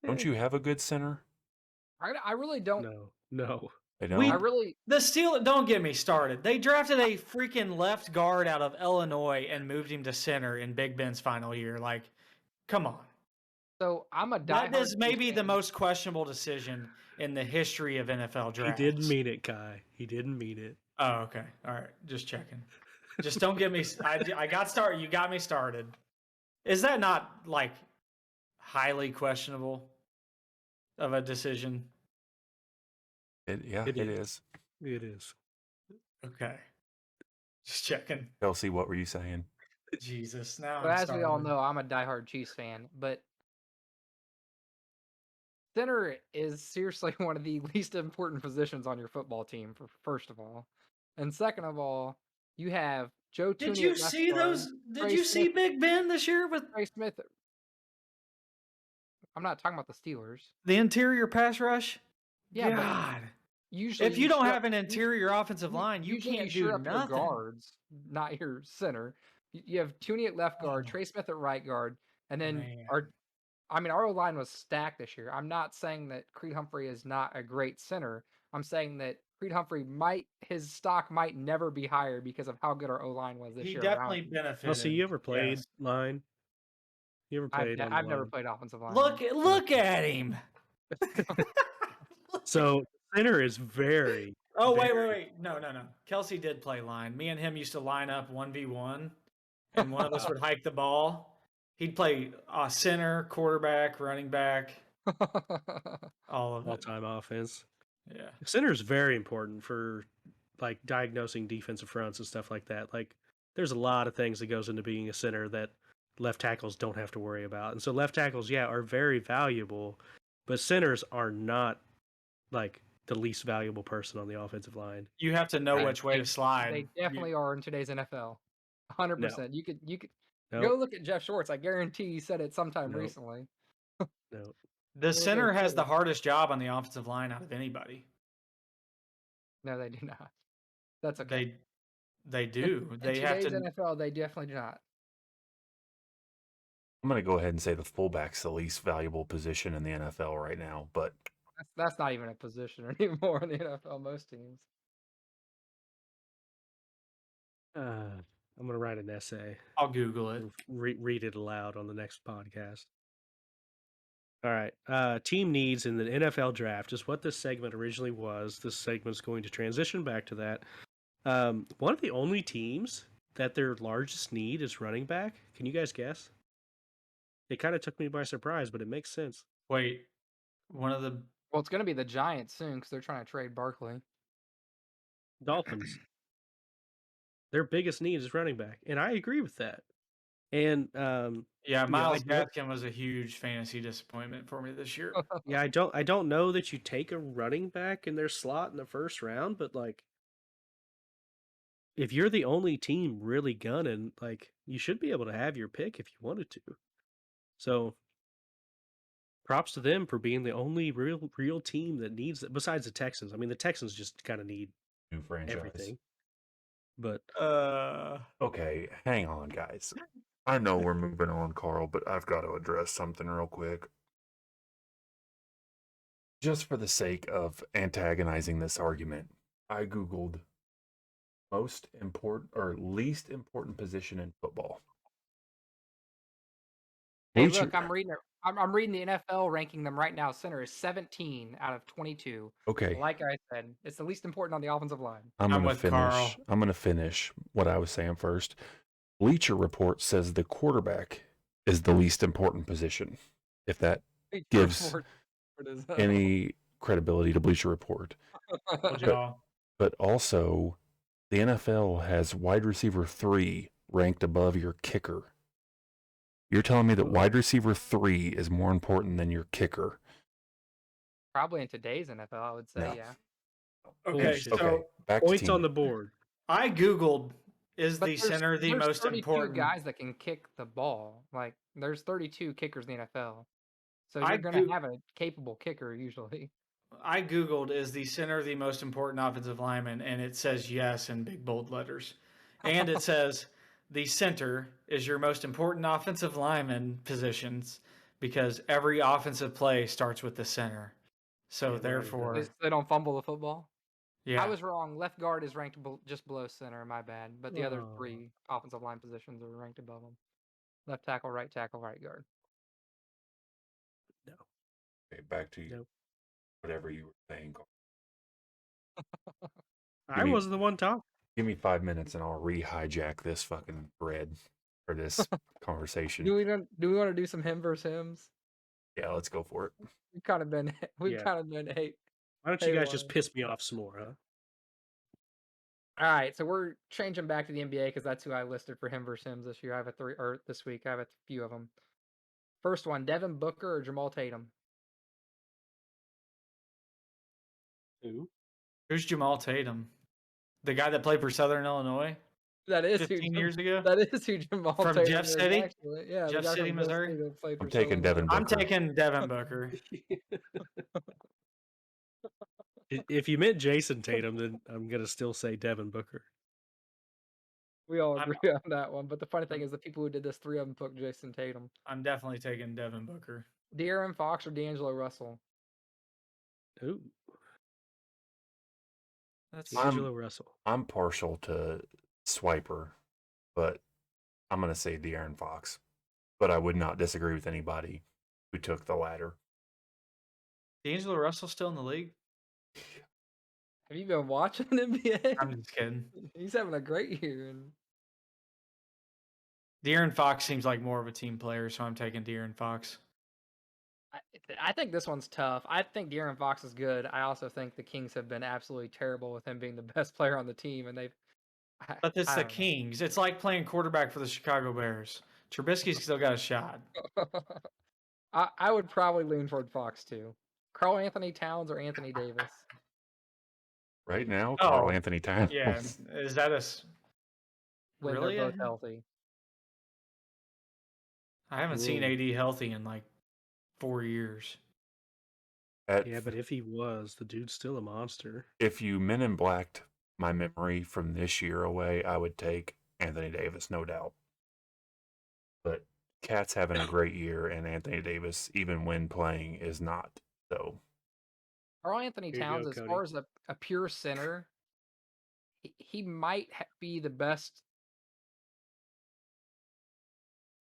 don't you have a good center? I really don't. No. They don't. The Steelers, don't get me started. They drafted a freaking left guard out of Illinois and moved him to center in Big Ben's final year. Like, come on. So I'm a diehard. That is maybe Chiefs the fan. most questionable decision in the history of NFL drafts. He didn't mean it, Kai. He didn't mean it. Oh, okay. All right. Just checking. Just don't get me. I got started. You got me started. Is that not like highly questionable of a decision? It It is. It is. Okay. Just checking. Kelsey, what were you saying? Jesus. Now Well, I'm as we all starving. know, I'm a diehard Chiefs fan, but center is seriously one of the least important positions on your football team. First of all, and second of all, you have Joe. Did Tooney you at left see guard, those? Did Trey you see Smith- Big Ben this year with Trey Smith? I'm not talking about the Steelers. the interior pass rush? Yeah, but God. usually If you don't shore- have an interior offensive line, you usually can't shore do up your nothing. guards, not your center. You have Tooney at left guard, Oh. Trey Smith at right guard, and then Man. our O-line was stacked this year. I'm not saying that Creed Humphrey is not a great center. I'm saying that Creed Humphrey his stock might never be higher because of how good our O-line was this He year. definitely benefited. Kelsey, you ever played Yes. line? You ever played on the I've never line? played offensive line. Look at him. So center is very. Oh, wait. No. Kelsey did play line. Me and him used to line up 1v1, and one of us would hike the ball. He'd play center, quarterback, running back, all of it. all-time offense. Yeah. Center is very important for like diagnosing defensive fronts and stuff like that. Like, there's a lot of things that goes into being a center that left tackles don't have to worry about. And so left tackles, are very valuable, but centers are not like the least valuable person on the offensive line. You have to know Right. which way to slide. They definitely are in today's NFL. 100%. You could Nope. go look at Jeff Schwartz. I guarantee he said it sometime Nope. recently. No. The center they're has the good. hardest job on the offensive line out of anybody. No, they do not. That's okay. They do. In They have today's to. NFL, they definitely do not. I'm going to go ahead and say the fullback's the least valuable position in the NFL right now, but That's not even a position anymore in the NFL. Most teams. I'm gonna write an essay. I'll Google it. Read it aloud on the next podcast. All right. Team needs in the NFL draft is what this segment originally was. This segment's going to transition back to that. One of the only teams that their largest need is running back. Can you guys guess? It kind of took me by surprise, but it makes sense. Wait, one of the Well, it's going to be the Giants soon because they're trying to trade Barkley. Dolphins. Their biggest need is running back, and I agree with that. And Miles Gaskin was a huge fantasy disappointment for me this year. I don't know that you take a running back in their slot in the first round, but like, if you're the only team really gunning, like, you should be able to have your pick if you wanted to. So, props to them for being the only real team that needs it. Besides the Texans, I mean, the Texans just kind of need new franchise. everything. But okay, hang on, guys. I know we're moving on, Carl, but I've got to address something real quick. Just for the sake of antagonizing this argument, I Googled most important or least important position in football. Hey, look, I'm reading the NFL ranking them right now. Center is 17 out of 22. Okay. Like I said, it's the least important on the offensive line. I'm going to finish what I was saying first. Bleacher Report says the quarterback is the least important position. If that gives any credibility to Bleacher Report. But also, the NFL has wide receiver 3 ranked above your kicker. You're telling me that wide receiver 3 is more important than your kicker? Probably in today's NFL, I would say, yeah. Okay, so back points on the board. I Googled, is the center the most important? 32 guys that can kick the ball. Like, there's 32 kickers in the NFL. So you're going to have a capable kicker usually. I Googled, is the center the most important offensive lineman? And it says yes in big bold letters. And it says the center is your most important offensive lineman positions because every offensive play starts with the center. So therefore... They don't fumble the football? Yeah. I was wrong. Left guard is ranked just below center, my bad. But the other 3 offensive line positions are ranked above them. Left tackle, right guard. No. Okay, back to you. Nope. Whatever you were saying. I wasn't the one talking. Give me 5 minutes and I'll re-hijack this fucking thread for this conversation. Do we want to do some him versus hims? Yeah, let's go for it. We've kind of been hate. Why don't you guys just piss me off some more, huh? All right, so we're changing back to the NBA because that's who I listed for him versus hims this year. I have this week. I have a few of them. First one, Devin Booker or Jamal Tatum? Who's Jamal Tatum? The guy that played for Southern Illinois? That is 15 years ago? That is who Jamal Tatum from Jeff City? Actually. Yeah, Jeff City, Missouri? I'm taking Devin Booker. I'm taking Devin Booker. If you meant Jason Tatum, then I'm going to still say Devin Booker. We all agree on that one. But the funny thing is the people who did this, 3 of them took Jason Tatum. I'm definitely taking Devin Booker. Darren Fox or D'Angelo Russell? Ooh. That's D'Angelo Russell. I'm partial to Swiper, but I'm going to say Darren Fox. But I would not disagree with anybody who took the latter. D'Angelo Russell still in the league? Have you been watching NBA? I'm just kidding. He's having a great year. Darren Fox seems like more of a team player, so I'm taking Darren Fox. I think this one's tough. I think Darren Fox is good. I also think the Kings have been absolutely terrible with him being the best player on the team, and they've. But it's the Kings. It's like playing quarterback for the Chicago Bears. Trubisky's still got a shot. I would probably lean toward Fox too. Karl Anthony Towns or Anthony Davis? Right now, Karl Anthony Towns. Yeah, is that when really they're both healthy? I haven't seen AD healthy in like 4 years. Yeah, but if he was, the dude's still a monster. If you Men in Blacked my memory from this year away, I would take Anthony Davis, no doubt. But Cat's having a great year, and Anthony Davis, even when playing, is not. So Karl Anthony Here you Towns, go, as Cody. far as a pure center, he might be the best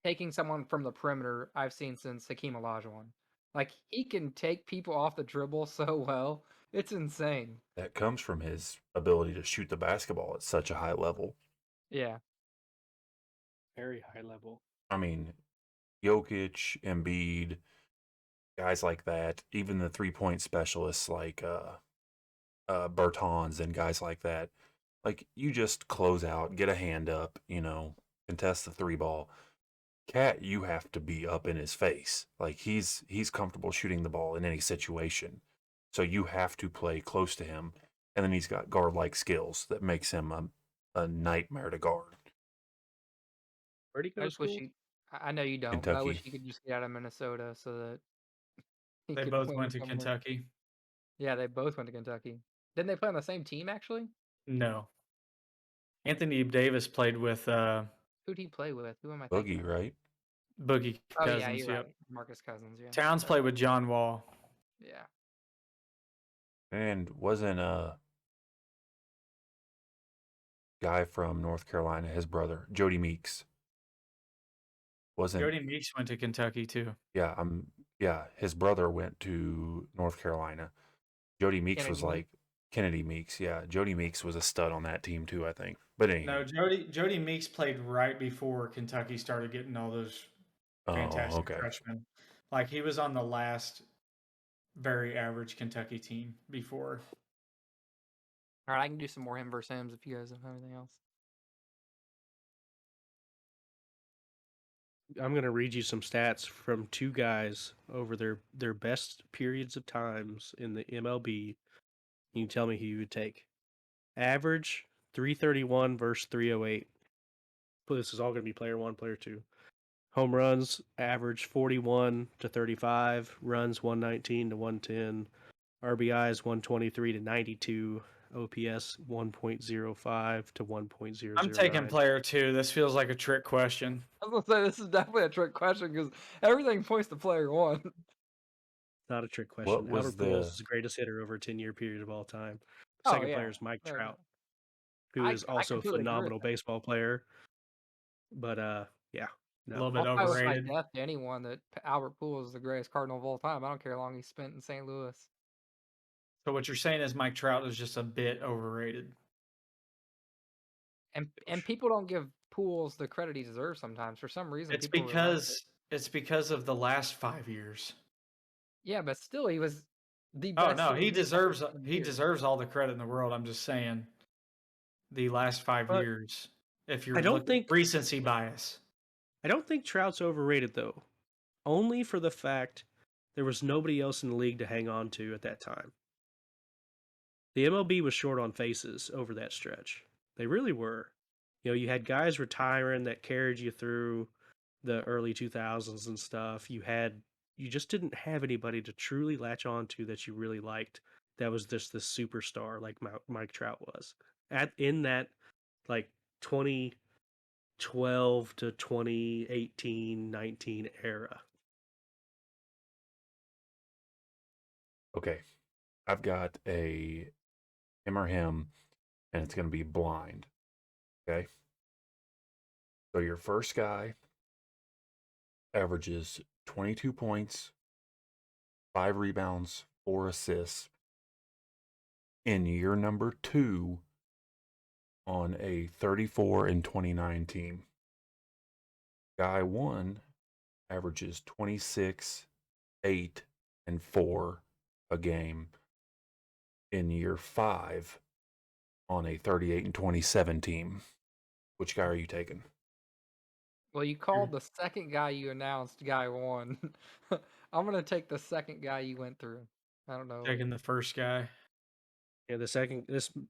taking someone from the perimeter I've seen since Hakeem Olajuwon. Like, he can take people off the dribble so well. It's insane. that comes from his ability to shoot the basketball at such a high level. Yeah. Very high level. I mean, Jokic, Embiid, guys like that, even the 3-point specialists like Bertans and guys like that. Like, you just close out, get a hand up, contest the 3 ball. Cat, you have to be up in his face. Like, he's comfortable shooting the ball in any situation. So you have to play close to him. And then he's got guard-like skills that makes him a nightmare to guard. Where'd he go I to just wish school? I know you don't, but I wish Kentucky. he could just get out of Minnesota so that he They could both win went to somewhere. Kentucky. Yeah, they both went to Kentucky. Didn't they play on the same team, actually? No. Anthony Davis played with Who'd he play with? Who am I thinking Boogie, of? right? Boogie Oh, Cousins. yeah, you're Yep. right. Marcus Cousins, yeah. Towns played with John Wall. Yeah. And wasn't a guy from North Carolina, his brother, Jody Meeks. Wasn't Jody Meeks went to Kentucky too. yeah, his brother went to North Carolina. Jody Meeks was Kennedy like Kennedy Meeks, yeah. Jody Meeks was a stud on that team too, I think. But anyway. No, Jody Meeks played right before Kentucky started getting all those fantastic freshmen. Like, he was on the last very average Kentucky team before. All right, I can do some more him versus hims if you guys don't have anything else. I'm gonna read you some stats from 2 guys over their best periods of times in the MLB. You can tell me who you would take. Average 331 versus 308. But this is all gonna be player 1, player 2. Home runs average 41 to 35, runs 119 to 110, RBIs 123 to 92, OPS 1.05 to 1.009. I'm taking player 2. This feels like a trick question. I was gonna say this is definitely a trick question because everything points to player 1. Not a trick question. was Albert Pujols is the greatest hitter over a 10-year period of all time. Oh, Second yeah. player is Mike No Trout, doubt. who is I also a completely agree with phenomenal that. baseball player. But yeah, A little no. bit I'll fight with my overrated. death to anyone that Albert Pujols is the greatest Cardinal of all time. I don't care how long he spent in St. Louis. So what you're saying is Mike Trout is just a bit overrated. And people don't give Pujols the credit he deserves sometimes. For some reason, It's people realize it. because of the last 5 years. Yeah, but still, he was the Oh best. no, he in the deserves second he year. deserves all the credit in the world. I'm just saying the last 5 But years. If you're I don't looking think recency bias. I don't think Trout's overrated though. Only for the fact there was nobody else in the league to hang on to at that time. The MLB was short on faces over that stretch. They really were. You had guys retiring that carried you through the early 2000s and stuff. You just didn't have anybody to truly latch on to that you really liked. That was just this superstar like Mike Trout was. In that like 2012 to 2018-19 era. Okay. I've got a him or him, and it's going to be blind. Okay. So your first guy averages 22 points, 5 rebounds, 4 assists in year number 2 on a 34-29 team. Guy 1 averages 26, 8, and 4 a game in year 5 on a 38-27 team. Which guy are you taking? Well, you called the second guy you announced guy 1. I'm gonna take the second guy you went through. I don't know. Taking the first guy. Yeah, this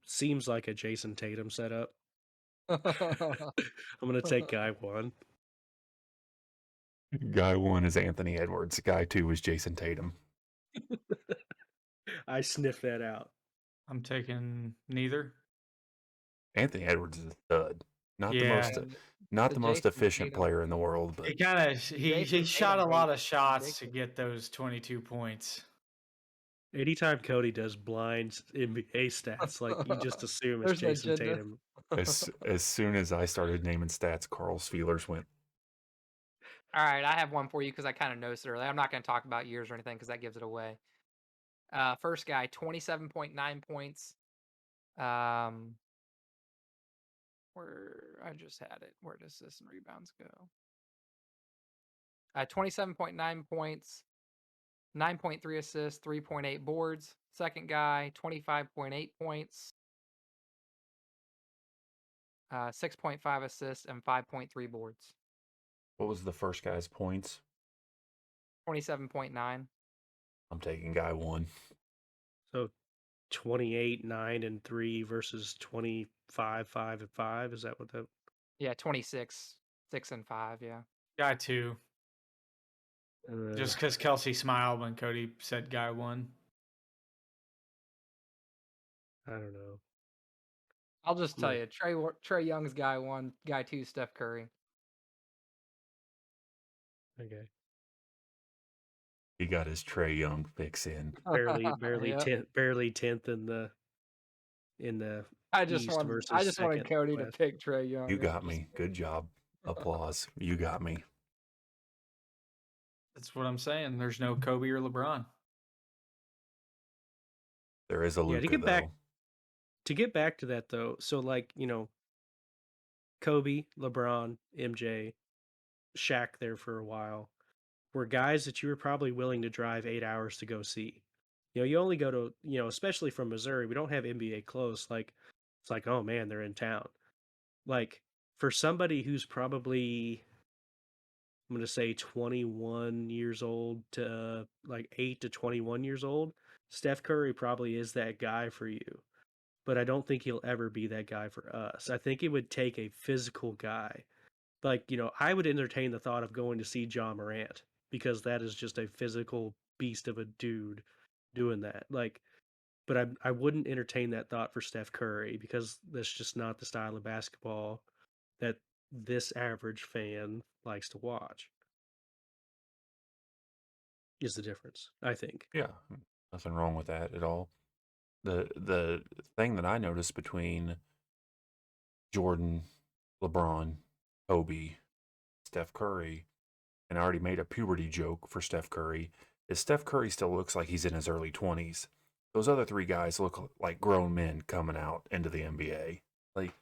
seems like a Jason Tatum setup. I'm going to take guy 1. Guy 1 is Anthony Edwards. Guy 2 is Jason Tatum. I sniffed that out. I'm taking neither. Anthony Edwards is a stud. Not Yeah. Not The the most Jason efficient Tatum. player in the world, but He Jason shot a Tatum lot hate of shots to Jacob. get those 22 points. Anytime Cody does blind NBA stats, like you just assume it's There's an Jason agenda. Tatum. as soon as I started naming stats, Carl's feelers went. All right, I have one for you because I kind of noticed it earlier. I'm not going to talk about years or anything because that gives it away. First guy, 27.9 points. Where I just had it. Where does assists and rebounds go? 27.9 points, 9.3 assists, 3.8 boards. Second guy, 25.8 points, 6.5 assists, and 5.3 boards. What was the first guy's points? 27.9. I'm taking guy 1. So 28, 9, and 3 versus 25, 5, and 5. Is that what that? Yeah, 26, 6 and 5. Yeah. Guy 2. Just because Kelsey smiled when Cody said guy 1. I don't know. I'll just tell Yeah. you, Trey Young's guy 1, guy 2, Steph Curry. Okay. He got his Trey Young fix in. Barely Yep. 10th in the I just East wanted versus second Cody to West. pick Trey Young. You got me. Good job. Applause. You got me. That's what I'm saying. There's no Kobe or LeBron. There is a Luka, to get back to that though, so like, Kobe, LeBron, MJ, Shaq there for a while were guys that you were probably willing to drive 8 hours to go see. You only go to, especially from Missouri, we don't have NBA close. Like, it's like, oh man, they're in town. Like, for somebody who's probably, I'm going to say 21 years old to like 8 to 21 years old, Steph Curry probably is that guy for you. But I don't think he'll ever be that guy for us. I think it would take a physical guy. Like, I would entertain the thought of going to see John Morant because that is just a physical beast of a dude doing that. Like, but I wouldn't entertain that thought for Steph Curry because that's just not the style of basketball that this average fan likes to watch. Is the difference, I think. Yeah, nothing wrong with that at all. The thing that I noticed between Jordan, LeBron, Kobe, Steph Curry, and I already made a puberty joke for Steph Curry, is Steph Curry still looks like he's in his early 20s. Those other 3 guys look like grown men coming out into the NBA. Like,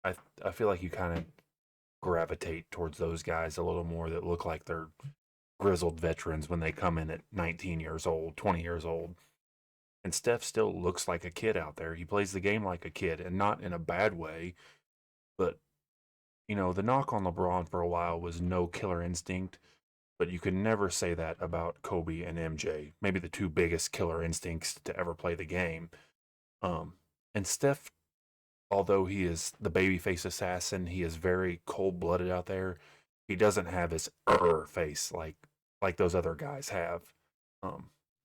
I feel like you kind of gravitate towards those guys a little more that look like they're grizzled veterans when they come in at 19 years old, 20 years old. And Steph still looks like a kid out there. He plays the game like a kid, and not in a bad way. But, the knock on LeBron for a while was no killer instinct. But you could never say that about Kobe and MJ. Maybe the 2 biggest killer instincts to ever play the game. And Steph, although he is the babyface assassin, he is very cold-blooded out there. He doesn't have his face like those other guys have.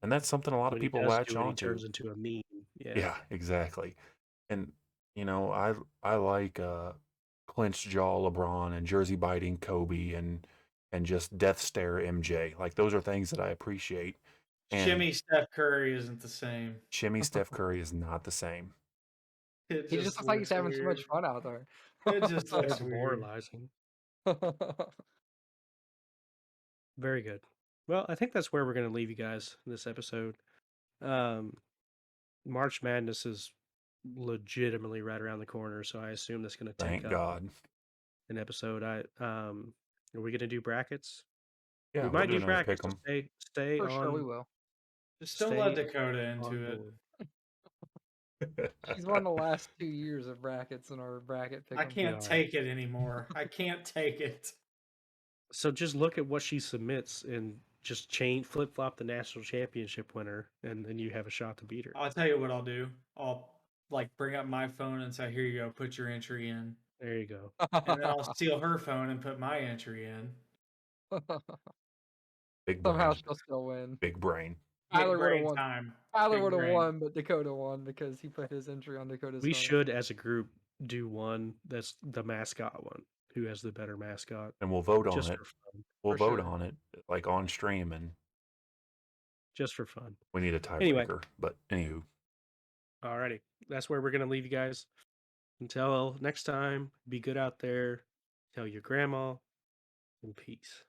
And that's something a lot of When he people does latch do it, he onto. turns into a meme. Yeah, exactly. And I like clenched jaw LeBron and jersey biting Kobe and just death stare MJ. Like, those are things that I appreciate. And Shimmy Steph Curry isn't the same. shimmy Steph Curry is not the same. It He just looks like he's having too much fun out there. It just They're looks weird. demoralizing. Very good. Well, I think that's where we're going to leave you guys in this episode. March Madness is legitimately right around the corner, so I assume that's going to take Thank up God. an episode. Are we going to do brackets? Yeah, we we'll might do do another brackets. pick So 'em. stay For on. sure, we will. Just don't let Stay Dakota on into it. board. He's won the last 2 years of brackets in our bracket pick. I can't Yeah. take it anymore. I can't take it. So just look at what she submits and just flip flop the national championship winner, and then you have a shot to beat her. I'll tell you what I'll do. I'll bring up my phone and say, "Here you go. Put your entry in." There you go. And then I'll steal her phone and put my entry in. Big Somehow brain. she'll still win. Big brain. Tyler Big would have brain won. time. Tyler Big would have brain. won, but Dakota won because he put his entry on Dakota's We phone. should, as a group, do one that's the mascot one. who has the better mascot. And we'll vote on Just it. for fun. We'll For vote sure. on it like on stream, and Just for fun. we need a tiebreaker. Anyway. But anywho, Alrighty. That's where we're gonna leave you guys. Until next time, be good out there. Tell your grandma, and peace.